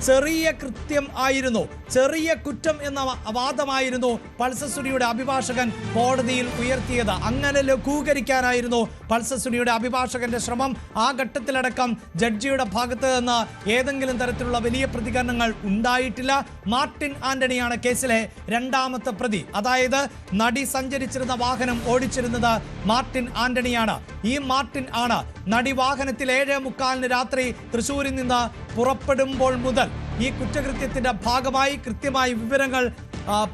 ചെറിയ കൃത്യം ആയിരുന്നു, ചെറിയ കുറ്റം എന്ന വാദമായിരുന്നു പൾസർ സുനിയുടെ അഭിഭാഷകൻ കോടതിയിൽ ഉയർത്തിയത്. അങ്ങനെ ലഘൂകരിക്കാനായിരുന്നു പൾസർ സുനിയുടെ അഭിഭാഷകന്റെ ശ്രമം. ആ ഘട്ടത്തിലടക്കം ജഡ്ജിയുടെ ഭാഗത്ത് നിന്ന് ഏതെങ്കിലും തരത്തിലുള്ള വലിയ പ്രതികരണങ്ങൾ ഉണ്ടായിട്ടില്ല. മാർട്ടിൻ ആന്റണിയാണ് കേസിലെ രണ്ടാമത്തെ പ്രതി. അതായത് നടി സഞ്ചരിച്ചിരുന്ന വാഹനം ഓടിച്ചിരുന്നത് മാർട്ടിൻ ആന്റണിയാണ്. ഈ മാർട്ടിൻ ആണ് നടി വാഹനത്തിൽ 7:45 രാത്രി തൃശ്ശൂരിൽ നിന്ന് പുറപ്പെടുമ്പോൾ മുതൽ ഈ കുറ്റകൃത്യത്തിന്റെ ഭാഗമായി കൃത്യമായി വിവരങ്ങൾ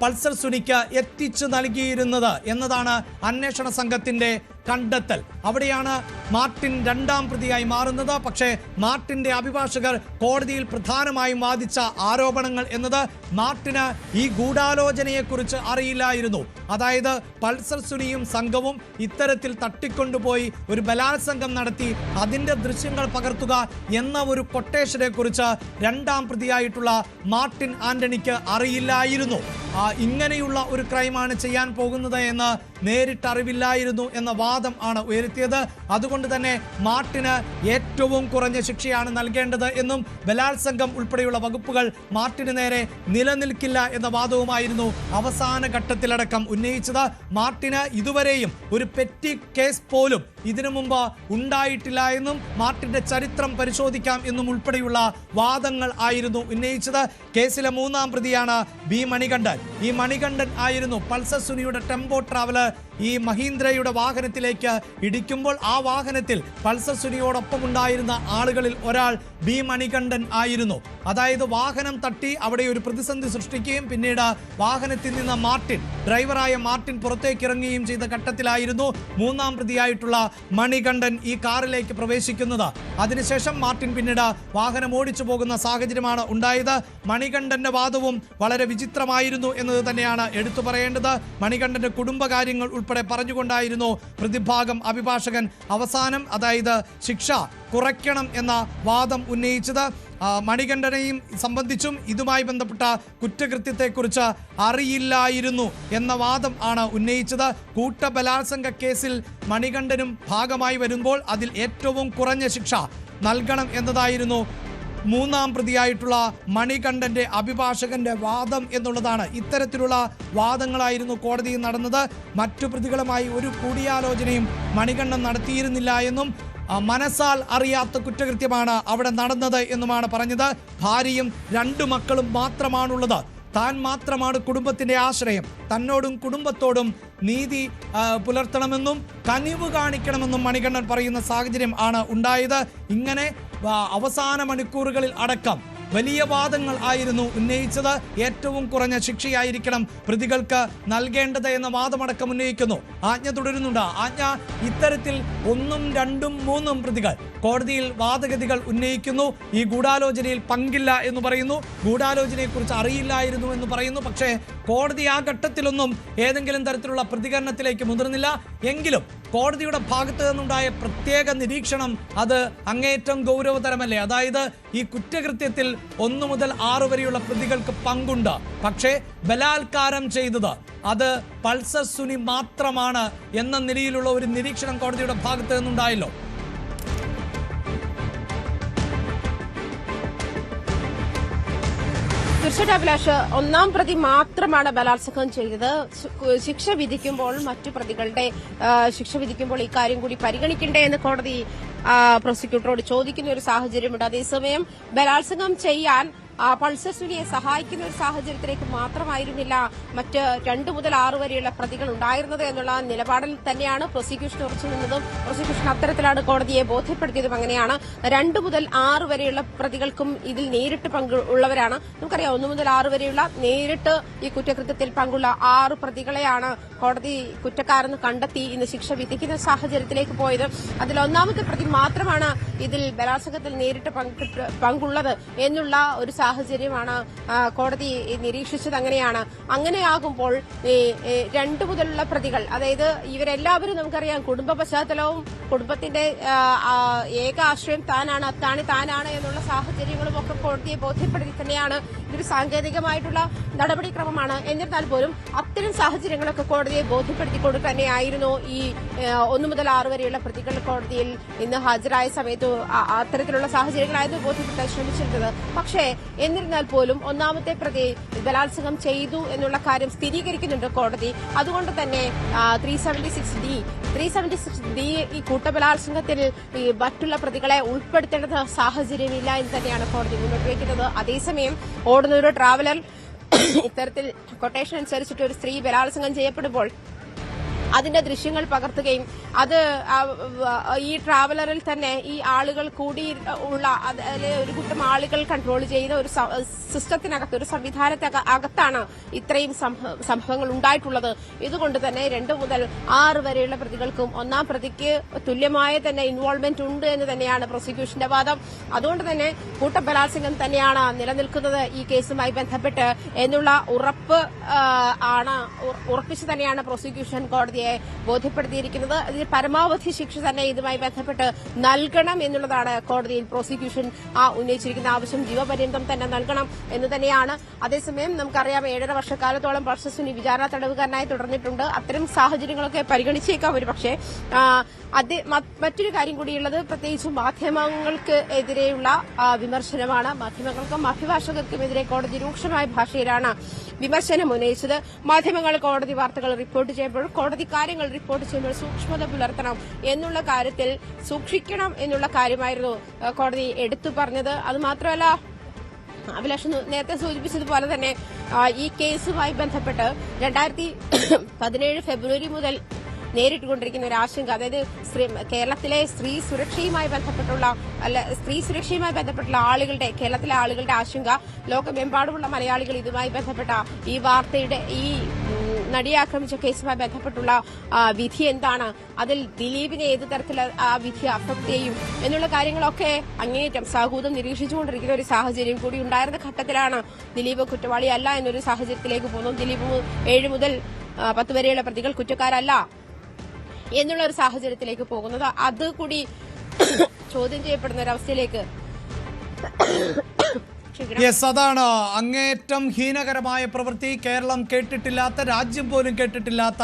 പൾസർ സുനിക്ക് എത്തിച്ചു നൽകിയിരുന്നത് എന്നതാണ് അന്വേഷണ സംഘത്തിന്റെ കണ്ടെത്തൽ. അവിടെയാണ് മാർട്ടിൻ രണ്ടാം പ്രതിയായി മാറുന്നത്. പക്ഷേ മാർട്ടിന്റെ അഭിഭാഷകർ കോടതിയിൽ പ്രധാനമായും വാദിച്ച ആരോപണങ്ങൾ എന്നത് മാർട്ടിന് ഈ ഗൂഢാലോചനയെക്കുറിച്ച് അറിയില്ലായിരുന്നു. അതായത് പൾസർ സുനിയും സംഘവും ഇത്തരത്തിൽ തട്ടിക്കൊണ്ടുപോയി ഒരു ബലാത്സംഗം നടത്തി അതിന്റെ ദൃശ്യങ്ങൾ പകർത്തുക എന്ന ഒരു കൊട്ടേഷനെ കുറിച്ച് രണ്ടാം പ്രതിയായിട്ടുള്ള മാർട്ടിൻ ആന്റണിക്ക് അറിയില്ലായിരുന്നു. ഇങ്ങനെയുള്ള ഒരു ക്രൈമാണ് ചെയ്യാൻ പോകുന്നത് എന്ന് നേരിട്ടറിവില്ലായിരുന്നു എന്ന വാദം ആണ് ഉയർത്തിയത്. അതുകൊണ്ട് തന്നെ മാർട്ടിന് ഏറ്റവും കുറഞ്ഞ ശിക്ഷയാണ് നൽകേണ്ടത് എന്നും ബലാത്സംഗം ഉൾപ്പെടെയുള്ള വകുപ്പുകൾ മാർട്ടിന് നേരെ നിലനിൽക്കില്ല എന്ന വാദവുമായിരുന്നു അവസാന ഘട്ടത്തിലടക്കം ഉന്നയിച്ചത്. മാർട്ടിന് ഇതുവരെയും ഒരു പെറ്റി കേസ് പോലും ഇതിനു മുമ്പ് ഉണ്ടായിട്ടില്ല എന്നും മാർട്ടിന്റെ ചരിത്രം പരിശോധിക്കാം എന്നും ഉൾപ്പെടെയുള്ള വാദങ്ങൾ ആയിരുന്നു ഉന്നയിച്ചത്. കേസിലെ മൂന്നാം പ്രതിയാണ് ബി മണികണ്ഠൻ. ഈ മണികണ്ഠൻ ആയിരുന്നു പൾസർ സുനിയുടെ ടെമ്പോ ട്രാവലർ ഈ മഹീന്ദ്രയുടെ വാഹനത്തിലേക്ക് ഇടിക്കുമ്പോൾ ആ വാഹനത്തിൽ പൾസർ സുനിയോടൊപ്പം ഉണ്ടായിരുന്ന ആളുകളിൽ ഒരാൾ ബി മണികണ്ഠൻ ആയിരുന്നു. അതായത് വാഹനം തട്ടി അവിടെ ഒരു പ്രതിസന്ധി സൃഷ്ടിക്കുകയും പിന്നീട് വാഹനത്തിൽ നിന്ന് മാർട്ടിൻ, ഡ്രൈവറായ മാർട്ടിൻ പുറത്തേക്ക് ഇറങ്ങുകയും ചെയ്ത ഘട്ടത്തിലായിരുന്നു മൂന്നാം പ്രതിയായിട്ടുള്ള മണികണ്ഠൻ ഈ കാറിലേക്ക് പ്രവേശിക്കുന്നത്. അതിനുശേഷം മാർട്ടിൻ പിന്നീട് വാഹനം ഓടിച്ചു പോകുന്ന സാഹചര്യമാണ് ഉണ്ടായത്. മണികണ്ഠന്റെ വാദവും വളരെ വിചിത്രമായിരുന്നു എന്നത് തന്നെയാണ് എടുത്തു പറയേണ്ടത്. മണികണ്ഠന്റെ കുടുംബകാര്യങ്ങൾ ഉൾപ്പെടെ പറഞ്ഞുകൊണ്ടായിരുന്നു പ്രതിഭാഗം അഭിഭാഷകൻ അവസാനം, അതായത് ശിക്ഷ കുറയ്ക്കണം എന്ന വാദം ഉന്നയിച്ചത്. മണികണ്ഠനെയും സംബന്ധിച്ചും ഇതുമായി ബന്ധപ്പെട്ട കുറ്റകൃത്യത്തെക്കുറിച്ച് അറിയില്ലായിരുന്നു എന്ന വാദം ആണ് ഉന്നയിച്ചത്. കൂട്ടബലാത്സംഗ കേസിൽ മണികണ്ഠനും ഭാഗമായി വരുമ്പോൾ അതിൽ ഏറ്റവും കുറഞ്ഞ ശിക്ഷ നൽകണം എന്നതായിരുന്നു മൂന്നാം പ്രതിയായിട്ടുള്ള മണികണ്ഠന്റെ അഭിഭാഷകന്റെ വാദം എന്നുള്ളതാണ്. ഇത്തരത്തിലുള്ള വാദങ്ങളായിരുന്നു കോടതിയിൽ നടന്നത്. മറ്റു പ്രതികളുമായി ഒരു കൂടിയാലോചനയും മണികണ്ഠൻ നടത്തിയിരുന്നില്ല എന്നും മനസ്സാൽ അറിയാത്ത കുറ്റകൃത്യമാണ് അവിടെ നടന്നത് എന്നുമാണ് പറഞ്ഞത്. ഭാര്യയും 2 മക്കളും മാത്രമാണുള്ളത്. താൻ മാത്രമാണ് കുടുംബത്തിന്റെ ആശ്രയം. തന്നോടും കുടുംബത്തോടും നീതി പുലർത്തണമെന്നും കനിവ് കാണിക്കണമെന്നും മണികണ്ഠൻ പറയുന്ന സാഹചര്യം ആണ് ഉണ്ടായത്. ഇങ്ങനെ അവസാന മണിക്കൂറുകളിൽ അടക്കം വലിയ വാദങ്ങൾ ആയിരുന്നു ഉന്നയിച്ചത്. ഏറ്റവും കുറഞ്ഞ ശിക്ഷയായിരിക്കണം പ്രതികൾക്ക് നൽകേണ്ടത് എന്ന വാദമടക്കം ഉന്നയിക്കുന്നു. ആജ്ഞ തുടരുന്നുണ്ട്. ആജ്ഞ ഇത്തരത്തിൽ 1, 2, 3 പ്രതികൾ കോടതിയിൽ വാദഗതികൾ ഉന്നയിക്കുന്നു. ഈ ഗൂഢാലോചനയിൽ പങ്കില്ല എന്ന് പറയുന്നു, ഗൂഢാലോചനയെക്കുറിച്ച് അറിയില്ലായിരുന്നു എന്ന് പറയുന്നു. പക്ഷേ കോടതി ആ ഘട്ടത്തിലൊന്നും ഏതെങ്കിലും തരത്തിലുള്ള പ്രതികരണത്തിലേക്ക് മുതിർന്നില്ല. എങ്കിലും കോടതിയുടെ ഭാഗത്ത് നിന്നുണ്ടായ പ്രത്യേക നിരീക്ഷണം അത് അങ്ങേയറ്റം ഗൗരവതരമല്ലേ? അതായത് ഈ കുറ്റകൃത്യത്തിൽ 1 മുതൽ 6 വരെയുള്ള പ്രതികൾക്ക് പങ്കുണ്ട്. പക്ഷേ ബലാത്കാരം ചെയ്തത് അത് പൾസർ സുനി മാത്രമാണ് എന്ന നിലയിലുള്ള ഒരു നിരീക്ഷണം കോടതിയുടെ ഭാഗത്ത് നിന്നുണ്ടായല്ലോ. തീർച്ചയായിട്ടും അഭിലാഷ്, 1-ാം പ്രതി മാത്രമാണ് ബലാത്സംഗം ചെയ്തത്. ശിക്ഷ വിധിക്കുമ്പോൾ മറ്റു പ്രതികളുടെ ശിക്ഷ വിധിക്കുമ്പോൾ ഇക്കാര്യം കൂടി പരിഗണിക്കണ്ടേ എന്ന് കോടതി പ്രോസിക്യൂട്ടറോട് ചോദിക്കുന്ന ഒരു സാഹചര്യമുണ്ട്. അതേസമയം ബലാത്സംഗം ചെയ്യാൻ പൾസർ സുനിയെ സഹായിക്കുന്ന ഒരു സാഹചര്യത്തിലേക്ക് മാത്രമായിരുന്നില്ല മറ്റ് 2 മുതൽ 6 വരെയുള്ള പ്രതികൾ ഉണ്ടായിരുന്നത് എന്നുള്ള നിലപാടിൽ തന്നെയാണ് പ്രോസിക്യൂഷൻ ഉറച്ചു നിന്നതും. പ്രോസിക്യൂഷൻ അത്തരത്തിലാണ് കോടതിയെ ബോധ്യപ്പെടുത്തിയതും. അങ്ങനെയാണ് 2 മുതൽ 6 വരെയുള്ള പ്രതികൾക്കും ഇതിൽ നേരിട്ട് പങ്കുള്ളവരാണ്. നമുക്കറിയാം 1 മുതൽ 6 വരെയുള്ള നേരിട്ട് ഈ കുറ്റകൃത്യത്തിൽ പങ്കുള്ള 6 പ്രതികളെയാണ് കോടതി കുറ്റക്കാരെന്ന് കണ്ടെത്തി ഇന്ന് ശിക്ഷ വിധിക്കുന്ന സാഹചര്യത്തിലേക്ക് പോയത്. അതിൽ 1-ാമത്തെ പ്രതി മാത്രമാണ് ഇതിൽ ബലാത്സംഗത്തിൽ നേരിട്ട് പങ്കുള്ളത് എന്നുള്ള ഒരു സാഹചര്യമാണ് കോടതി നിരീക്ഷിച്ചത്. അങ്ങനെയാകുമ്പോൾ 2 മുതലുള്ള പ്രതികൾ, അതായത് ഇവരെല്ലാവരും നമുക്കറിയാം കുടുംബ പശ്ചാത്തലവും കുടുംബത്തിന്റെ ഏക ആശ്രയം താനാണ് എന്നുള്ള സാഹചര്യങ്ങളും ഒക്കെ കോടതിയെ ബോധ്യപ്പെടുത്തി തന്നെയാണ്. ഇതൊരു സാങ്കേതികമായിട്ടുള്ള നടപടിക്രമമാണ്. എന്നിരുന്നാൽ പോലും അത്തരം സാഹചര്യങ്ങളൊക്കെ കോടതിയെ ബോധ്യപ്പെടുത്തിക്കൊണ്ട് തന്നെയായിരുന്നു ഈ 1 മുതൽ 6 വരെയുള്ള പ്രതികൾ കോടതിയിൽ ഇന്ന് ഹാജരായ സമയത്ത് അത്തരത്തിലുള്ള സാഹചര്യങ്ങളായിരുന്നു ബോധ്യപ്പെടുത്താൻ ശ്രമിച്ചിരുന്നത്. പക്ഷേ എന്നിരുന്നാൽ പോലും ഒന്നാമത്തെ പ്രതി ബലാത്സംഗം ചെയ്തു എന്നുള്ള കാര്യം സ്ഥിരീകരിക്കുന്നുണ്ട് കോടതി. അതുകൊണ്ട് തന്നെ 376D ഈ കൂട്ടബലാത്സംഗത്തിൽ ഈ മറ്റുള്ള പ്രതികളെ ഉൾപ്പെടുത്തേണ്ട സാഹചര്യമില്ല എന്ന് തന്നെയാണ് കോടതി മുന്നോട്ട് വയ്ക്കുന്നത്. അതേസമയം ഓടുന്ന ഒരു ട്രാവലർ ഇത്തരത്തിൽ കൊട്ടേഷൻ അനുസരിച്ചിട്ട് ഒരു സ്ത്രീ ബലാത്സംഗം ചെയ്യപ്പെടുമ്പോൾ അതിന്റെ ദൃശ്യങ്ങൾ പകർത്തുകയും അത് ഈ ട്രാവലറിൽ തന്നെ ഈ ആളുകൾ കൂടി ഉള്ള ഒരു കൂട്ടം ആളുകൾ കൺട്രോൾ ചെയ്യുന്ന ഒരു സിസ്റ്റത്തിനകത്ത്, ഒരു സംവിധാനത്തിനകത്താണ് ഇത്രയും സംഭവങ്ങൾ ഉണ്ടായിട്ടുള്ളത്. ഇതുകൊണ്ട് തന്നെ 2 മുതൽ 6 വരെയുള്ള പ്രതികൾക്കും ഒന്നാം പ്രതിക്ക് തുല്യമായ തന്നെ ഇൻവോൾവ്മെന്റ് ഉണ്ട് എന്ന് തന്നെയാണ് പ്രോസിക്യൂഷന്റെ വാദം. അതുകൊണ്ട് തന്നെ കൂട്ടബലാത്സംഗം തന്നെയാണ് നിലനിൽക്കുന്നത് ഈ കേസുമായി ബന്ധപ്പെട്ട് എന്നുള്ള ഉറപ്പിച്ച് തന്നെയാണ് പ്രോസിക്യൂഷൻ കോടതിയെ ബോധ്യപ്പെടുത്തിയിരിക്കുന്നത്. ഇതിൽ പരമാവധി ശിക്ഷ തന്നെ ഇതുമായി ബന്ധപ്പെട്ട് നൽകണം എന്നുള്ളതാണ് കോടതിയിൽ പ്രോസിക്യൂഷൻ ഉന്നയിച്ചിരിക്കുന്ന ആവശ്യം. ജീവപര്യന്തം തന്നെ നൽകണം എന്ന് തന്നെയാണ്. അതേസമയം നമുക്കറിയാം 7.5 വർഷക്കാലത്തോളം പൾസസുനി വിചാരണ തടവുകാരനായി തുടർന്നിട്ടുണ്ട്. അത്തരം സാഹചര്യങ്ങളൊക്കെ പരിഗണിച്ചേക്കാം ഒരു പക്ഷേ. മറ്റൊരു കാര്യം കൂടിയുള്ളത് പ്രത്യേകിച്ചും മാധ്യമങ്ങൾക്ക് എതിരെയുള്ള വിമർശനമാണ്. മാധ്യമങ്ങൾക്കും അഭിഭാഷകർക്കുമെതിരെ കോടതി രൂക്ഷമായ ഭാഷയിലാണ് വിമർശനം ഉന്നയിച്ചത്. മാധ്യമങ്ങൾ കോടതി വാർത്തകൾ റിപ്പോർട്ട് ചെയ്യുമ്പോൾ, കോടതി കാര്യങ്ങൾ റിപ്പോർട്ട് ചെയ്യുമ്പോൾ സൂക്ഷ്മത പുലർത്തണം എന്നുള്ള കാര്യത്തിൽ സൂക്ഷിക്കണം എന്നുള്ള കാര്യമായിരുന്നു കോടതി എടുത്തു പറഞ്ഞത്. അതുമാത്രമല്ല, അഭിലാഷ് നേരത്തെ സൂചിപ്പിച്ചതുപോലെ തന്നെ ഈ കേസുമായി ബന്ധപ്പെട്ട് 2017 ഫെബ്രുവരി മുതൽ നേരിട്ടുകൊണ്ടിരിക്കുന്ന ഒരു ആശങ്ക, അതായത് കേരളത്തിലെ സ്ത്രീ സുരക്ഷയുമായി ബന്ധപ്പെട്ടുള്ള ആളുകളുടെ, കേരളത്തിലെ ആളുകളുടെ ആശങ്ക, ലോകമെമ്പാടുമുള്ള മലയാളികൾ ഇതുമായി ബന്ധപ്പെട്ട ഈ വാർത്തയുടെ, ഈ നടിയെ ആക്രമിച്ച കേസുമായി ബന്ധപ്പെട്ടുള്ള വിധി എന്താണ്, അതിൽ ദിലീപിനെ ഏത് തരത്തിൽ ആ വിധി അഫക്ട് ചെയ്യും എന്നുള്ള കാര്യങ്ങളൊക്കെ അങ്ങേയറ്റം സാഹൂതം നിരീക്ഷിച്ചുകൊണ്ടിരിക്കുന്ന ഒരു സാഹചര്യം കൂടി ഉണ്ടായിരുന്ന ഘട്ടത്തിലാണ് ദിലീപ് കുറ്റവാളിയല്ല എന്നൊരു സാഹചര്യത്തിലേക്ക് പോകുന്നു. ദിലീപ് 7 മുതൽ 10 വരെയുള്ള പ്രതികൾ കുറ്റക്കാരല്ല എന്നുള്ള ഒരു സാഹചര്യത്തിലേക്ക് പോകുന്നത്. അതുകൂടി ചോദ്യം ചെയ്യപ്പെടുന്ന ഒരവസ്ഥയിലേക്ക് അതാണ് അങ്ങേറ്റം ഹീനകരമായ പ്രവൃത്തി. കേരളം കേട്ടിട്ടില്ലാത്ത, രാജ്യം പോലും കേട്ടിട്ടില്ലാത്ത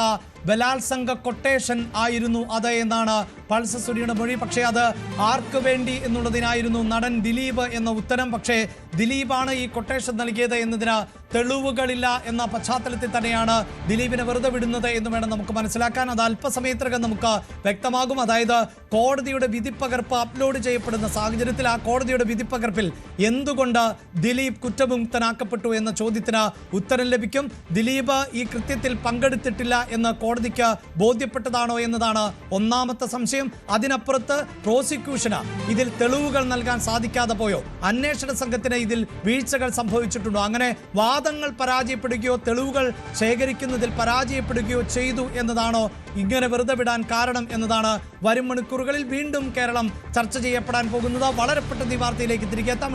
ബലാത്സംഗ കൊട്ടേഷൻ ആയിരുന്നു അത് എന്നാണ് പൾസസുനിയുടെ മൊഴി. പക്ഷേ അത് ആർക്ക് വേണ്ടി എന്നുള്ളതിനായിരുന്നു നടൻ ദിലീപ് എന്ന ഉത്തരം. പക്ഷേ ദിലീപാണ് ഈ കൊട്ടേഷൻ നൽകിയത് എന്നതിന് തെളിവുകളില്ല എന്ന പശ്ചാത്തലത്തിൽ തന്നെയാണ് ദിലീപിനെ വെറുതെ വിടുന്നത് എന്ന് വേണം നമുക്ക് മനസ്സിലാക്കാൻ. അത് അല്പസമയത്തിനകം നമുക്ക് വ്യക്തമാകും. അതായത് കോടതിയുടെ വിധിപ്പകർപ്പ് അപ്ലോഡ് ചെയ്യപ്പെടുന്ന സാഹചര്യത്തിൽ ആ കോടതിയുടെ വിധിപ്പകർപ്പിൽ എന്തുകൊണ്ട് ദിലീപ് കുറ്റമുക്തനാക്കപ്പെട്ടു എന്ന ചോദ്യത്തിന് ഉത്തരം ലഭിക്കും. ദിലീപ് ഈ കൃത്യത്തിൽ പങ്കെടുത്തിട്ടില്ല എന്ന് കോടതിക്ക് ബോധ്യപ്പെട്ടതാണോ എന്നതാണ് ഒന്നാമത്തെ സംശയം. അതിനപ്പുറത്ത് പ്രോസിക്യൂഷന് ഇതിൽ തെളിവുകൾ നൽകാൻ സാധിക്കാതെ പോയോ? അന്വേഷണ സംഘത്തിന് ഇതിൽ വീഴ്ചകൾ സംഭവിച്ചിട്ടുണ്ടോ? അങ്ങനെ വാദങ്ങൾ പരാജയപ്പെടുകയോ തെളിവുകൾ ശേഖരിക്കുന്നതിൽ പരാജയപ്പെടുകയോ ചെയ്തു എന്നതാണോ ഇങ്ങനെ വെറുതെ വിടാൻ കാരണം എന്നതാണ് വരും മണിക്കൂറുകളിൽ വീണ്ടും കേരളം ചർച്ച ചെയ്യപ്പെടാൻ പോകുന്നത്. വളരെ പെട്ടെന്ന് ഈ വാർത്തയിലേക്ക് തിരികെ എത്താം.